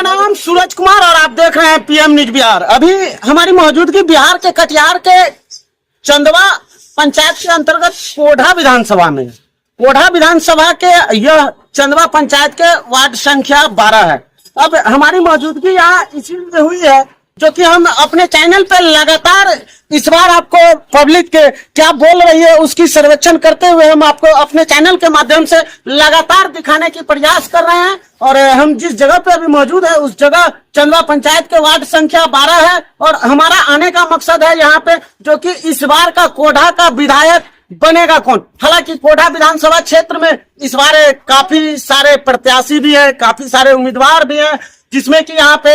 नाम सूरज कुमार और आप देख रहे हैं पीएम न्यूज बिहार। अभी हमारी मौजूदगी बिहार के कटिहार के चंदवा पंचायत के अंतर्गत कोढ़ा विधानसभा में। कोढ़ा विधानसभा के यह चंदवा पंचायत के वार्ड संख्या 12 है। अब हमारी मौजूदगी यहाँ इसीलिए हुई है जो कि हम अपने चैनल पर लगातार इस बार आपको पब्लिक के क्या बोल रही है उसकी सर्वेक्षण करते हुए हम आपको अपने चैनल के माध्यम से लगातार दिखाने की प्रयास कर रहे हैं। और हम जिस जगह पे अभी मौजूद है उस जगह चंदवा पंचायत के वार्ड संख्या 12 है और हमारा आने का मकसद है यहाँ पे जो कि इस बार का कोढ़ा का विधायक बनेगा कौन। हालांकि कोढ़ा विधानसभा क्षेत्र में इस बार काफी सारे प्रत्याशी भी है, काफी सारे उम्मीदवार भी है, जिसमें कि यहाँ पे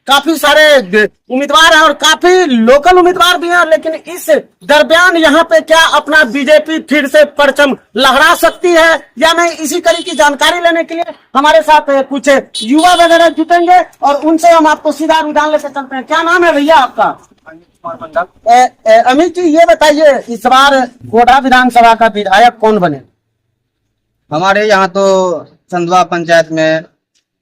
काफी सारे उम्मीदवार हैं और काफी लोकल उम्मीदवार भी हैं। लेकिन इस दरमियान यहाँ पे क्या अपना बीजेपी फिर से परचम लहरा सकती है या नहीं, इसी कड़ी की जानकारी लेने के लिए हमारे साथ कुछ युवा वगैरह जुटेंगे और उनसे हम आपको सीधा रुझान लेकर चलते हैं। क्या नाम है भैया आपका? अमित जी, ये बताइए इस बार कोढ़ा विधानसभा का विधायक कौन बने? हमारे यहाँ तो चंदवा पंचायत में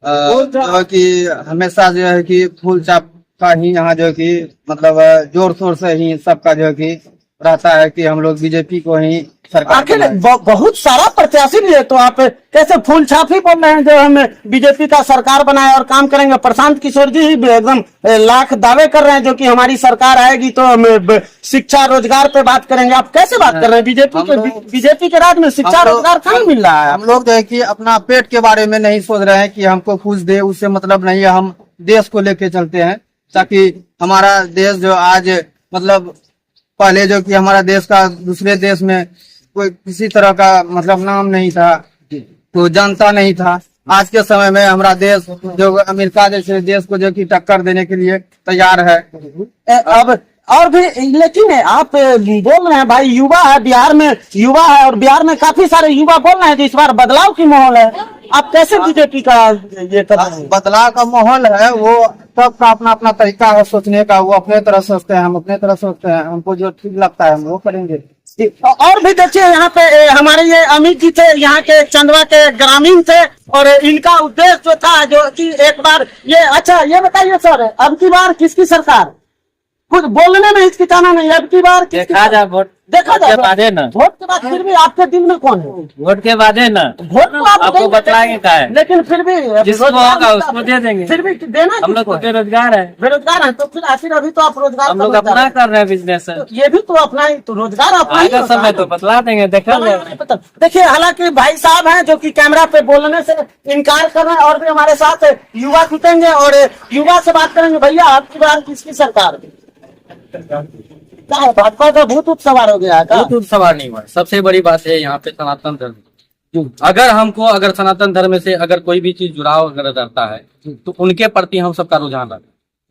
जो है कि हमेशा जो है कि फूल चाप का ही यहाँ जो है कि मतलब जोर शोर से ही सबका जो है कि रहता है कि हम लोग बीजेपी को ही सरकार। आखिर बहुत सारा प्रत्याशी भी है तो आप कैसे फूल छाप ही बोल रहे हैं जो हम बीजेपी का सरकार बनाए और काम करेंगे? प्रशांत किशोर जी ही एकदम लाख दावे कर रहे हैं जो कि हमारी सरकार आएगी तो हम शिक्षा रोजगार पे बात करेंगे। आप कैसे बात कर रहे हैं? बीजेपी के राज में शिक्षा रोजगार कहाँ मिल रहा है? हम लोग जो है कि अपना पेट के बारे में नहीं सोच रहे हैं कि हमको फूस दे, उससे मतलब नहीं है। हम देश को लेके चलते हैं ताकि हमारा देश जो आज मतलब पहले जो कि हमारा देश का दूसरे देश में कोई किसी तरह का मतलब नाम नहीं था, तो जानता नहीं था। आज के समय में हमारा देश जो अमेरिका जैसे देश को जो कि टक्कर देने के लिए तैयार है। अब और भी लेकिन आप बोल रहे हैं भाई युवा है बिहार में, युवा है और बिहार में काफी सारे युवा बोल रहे हैं कि इस बार बदलाव की माहौल है। आप कैसे बीजेपी का ये कर रहे हैं? बदलाव का माहौल है, वो सबका अपना अपना तरीका है सोचने का। वो अपने तरह सोचते हैं, हम अपने तरह सोचते हैं। हमको जो ठीक लगता है हम वो करेंगे। और भी देखिए यहाँ पे हमारे ये अमित जी थे, यहाँ के चंदवा के ग्रामीण थे और इनका उद्देश्य जो था जो कि एक बार ये अच्छा ये बताइए सर, अब की बार किसकी सरकार? कुछ बोलने में हिचकिचाना नहीं। अब की बार देखा जा वोट देखा के बाद है ना, वोट के बाद फिर भी आपके दिल में कौन है? वोट के बाद है ना, वोट तो आपको बतलाएंगे क्या है, लेकिन फिर भी जिसको होगा उसको दे देंगे। फिर भी देना हम लोग तो बेरोजगार है, बेरोजगार है तो फिर आखिर अभी तो आप रोजगार हम लोग अपना कर रहे हैं बिजनेस। तो ये भी तो अपना ही तो रोजगार अपना ही समय तो बतला देंगे, देखा जाएगा। देखिए हालांकि भाई साहब हैं जो कि कैमरा पे बोलने से इनकार कर रहे हैं और भी हमारे साथ युवा जुटेंगे और युवा से बात करेंगे। भैया आपकी बात किसकी सरकार? क्या है भाजपा का भूत सवार हो गया है? भूत सवार नहीं हुआ। सबसे बड़ी बात है यहाँ पे सनातन धर्म। अगर सनातन धर्म से अगर कोई भी चीज जुड़ाव अगर रहता है तो उनके प्रति हम सबका रुझान रहता है।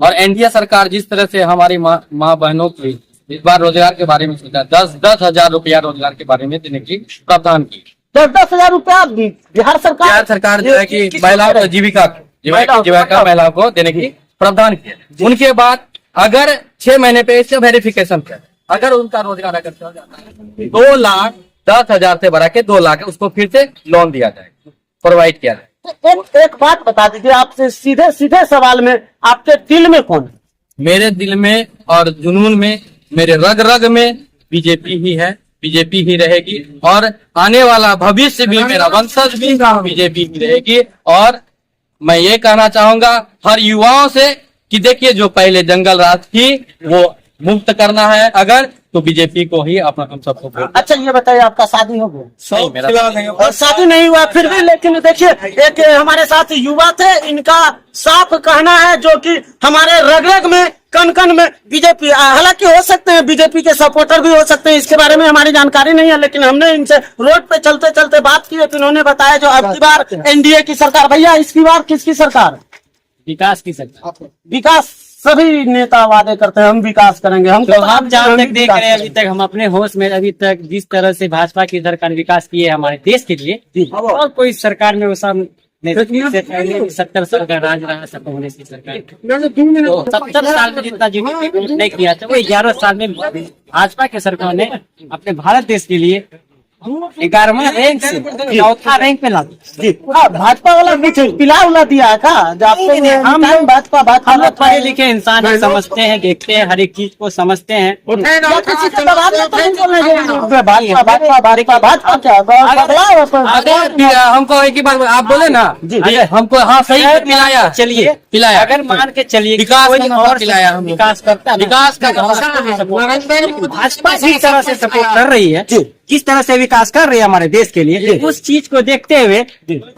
और एनडीए सरकार जिस तरह से हमारी माँ बहनों की इस बार रोजगार के बारे में सोचा, 10,000 रुपया रोजगार के बारे में देने की प्रावधान की। 10,000 रुपया बिहार सरकार जो है कि महिलाओं को जीविका महिलाओं को देने की प्रावधान किया। उनके बाद अगर 6 महीने पे इससे वेरिफिकेशन किया, अगर उनका रोजगार अगर चल जाता है 2,10,000 से बढ़ा के 2 लाख उसको फिर से लोन दिया जाएगा, प्रोवाइड किया जाएगा। एक बात बता दीजिए आपसे सीधे सीधे सवाल में, आपके दिल में कौन है? मेरे दिल में और जुनून में, मेरे रग रग में बीजेपी ही है, बीजेपी ही रहेगी और आने वाला भविष्य भी मेरा वंशज भी बीजेपी ही रहेगी। और मैं ये कहना चाहूंगा हर युवाओं से कि देखिए जो पहले जंगल राज थी वो मुक्त करना है अगर तो बीजेपी को ही अपना हम सबको वोट। अच्छा ये बताइए आपका शादी हो गया? नहीं, मेरा शादी नहीं हुआ फिर भी, लेकिन देखिए एक हमारे साथ युवा थे, इनका साफ कहना है जो कि हमारे रग रग में कन कन में बीजेपी, हालांकि हो सकते हैं बीजेपी के सपोर्टर भी हो सकते हैं, इसके बारे में हमारी जानकारी नहीं है। लेकिन हमने इनसे रोड पे चलते चलते बात की तो इन्होंने बताया जो अब की बार एनडीए की सरकार। भैया इसकी बार किसकी सरकार? विकास की सरकार। विकास सभी नेता वादे करते हैं हम विकास करेंगे, हम तो हम जहाँ तक देख रहे हैं अभी तक हम अपने होश में अभी तक जिस तरह से भाजपा की सरकार विकास की है हमारे देश के लिए, और कोई सरकार में वो सब 70 साल का राज रहा सब कांग्रेस की सरकार, तो 70 साल में जितना जीडीपी नहीं किया था वो 11 साल में भाजपा की सरकार ने अपने भारत देश के लिए 11वां रैंक से 4था रैंक पे ला दिया। जी भाजपा वाला कुछ पिला उला दिया है का जो आपको हम भाजपा हम लोग पढ़े लिखे इंसान हैं, समझते हैं, देखते हैं, हर एक चीज को समझते हैं। किसी के दबाव में तो नहीं बोल रहे हैं भाजपा क्या बदलाव अगर हमको एक ही बात आप बोले ना हमको हाँ सही पिलाया चलिए पिलाया अगर मान के चलिए विकास कोई का और पिलाया हम विकास करता है, विकास का भाजपा जिस तरह से सपोर्ट कर रही है, जिस तरह से विकास कर रही है हमारे देश के लिए, उस चीज को देखते हुए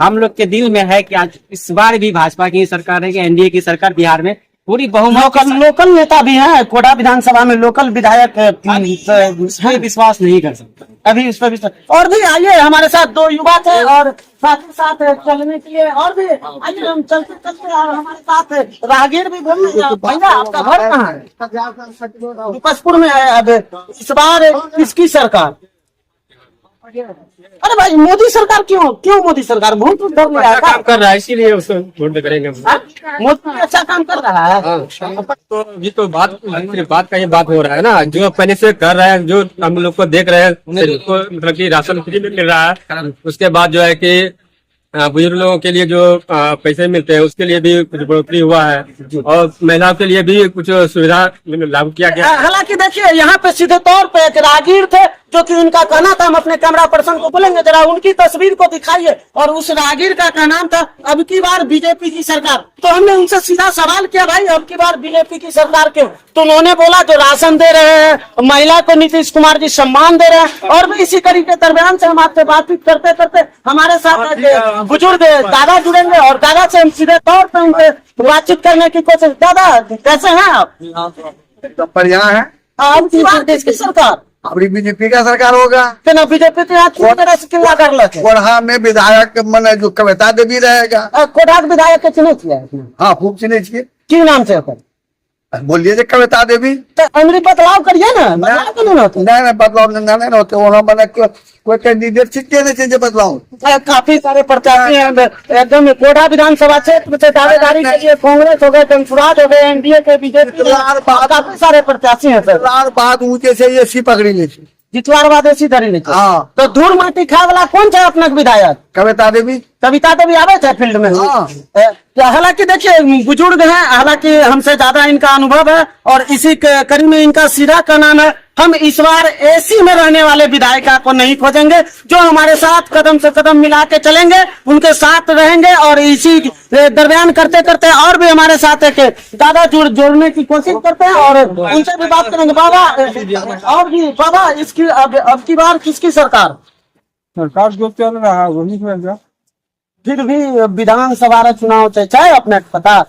हम लोग के दिल में है कि आज इस बार भी भाजपा की सरकार है कि एनडीए की सरकार बिहार में पूरी बहुमत लोकल नेता भी हैं कोटा विधानसभा में लोकल विधायक इस पे विश्वास नहीं कर सकता। अभी इस पर भी और भी आइए हमारे साथ दो युवा थे और साथ ही साथ चलने के लिए और भी आइए हम चलते चलते और हमारे साथ राहगीर भी बोल रहे हैं। भैया आपका घर कहाँ है? विपसपुर में है। अब इस बार किसकी सरकार? अरे भाई मोदी सरकार क्यों मोदी सरकार वोट तो डर रहा है काम कर रहा है इसीलिए उसको वोट करेंगे मोदी अच्छा काम कर रहा है। तो ये तो बात का ये बात हो रहा है ना, जो पहले से कर रहे हैं, जो हम लोग को देख रहे हैं उनको मतलब कि राशन फ्री में मिल रहा है। उसके बाद जो है कि बुजुर्ग लोगों के लिए जो पैसे मिलते हैं उसके लिए भी कुछ बढ़ोतरी हुआ है और महिलाओं के लिए भी कुछ सुविधा लागू किया गया। हालांकि देखिए यहाँ पे सीधे तौर पे एक राहगीर थे जो कि उनका कहना था, हम अपने कैमरा पर्सन को बोलेंगे जरा उनकी तस्वीर को दिखाइए, और उस राहगीर का नाम था अब की बार बीजेपी की सरकार। तो हमने उनसे सीधा सवाल किया भाई अब की बार बीजेपी की सरकार क्यों? तो उन्होंने बोला जो राशन दे रहे हैं, महिला को नीतीश कुमार जी सम्मान दे रहे हैं। और भी इसी कड़ी के दरमियान से हम आपसे बातचीत करते करते हमारे साथ बुजुर्ग दादा जुड़ेंगे और दादा से हम सीधे तौर पर उनसे बातचीत करने की कोशिश। दादा कैसे हैं आप? बढ़िया है। अब की बार किसकी सरकार? अभी बीजेपी का सरकार होगा। तो ना बीजेपी तो यहाँ पूरी तरह से किला कर लगे। कोढ़ा में विधायक मन जो कविता देवी रहेगा। कोटाक विधायक के चुने किया है। हाँ खूब चिन्ह छिए। की नाम से ओकर? बोलिए जो कविता देवी। तो अमरी बदलाव करिए ना, बदलाव क्यों नहीं होते? नहीं बदलाव नहीं होते वहाँ मैंने कोई कैंडिडेट सीखते नहीं चाहिए बदलाव। काफी सारे प्रत्याशी हैं एकदम कोटा विधानसभा क्षेत्र से दावेदारी के लिए कांग्रेस हो गए, जनसुराज हो गए, एनडीए के, बीजेपी, काफी सारे प्रत्याशी हैं सर। बात ऊंचे से ये सी पकड़ी ली थी जितवार बाद ऐसी धरी नहीं। हाँ तो धूल माटी खाए वाला कौन था अपना विधायक? कविता देवी। कविता देवी आवे थे फील्ड में। हालांकि देखिए बुजुर्ग हैं, हालांकि हमसे ज्यादा इनका अनुभव है और इसी कड़ी में इनका सीधा का नाम है। हम इस बार एसी में रहने वाले विधायिका को नहीं खोजेंगे, जो हमारे साथ कदम से कदम मिला के चलेंगे उनके साथ रहेंगे। और इसी दरमियान करते करते और भी हमारे साथ एक दादा जोड़ने की कोशिश करते हैं और उनसे भी बात करेंगे। बाबा और भी बाबा इसकी अब की बार किसकी सरकार? सरकार जो चल रहा है वही होगा। फिर भी विधानसभा चुनाव चाहे अपने पता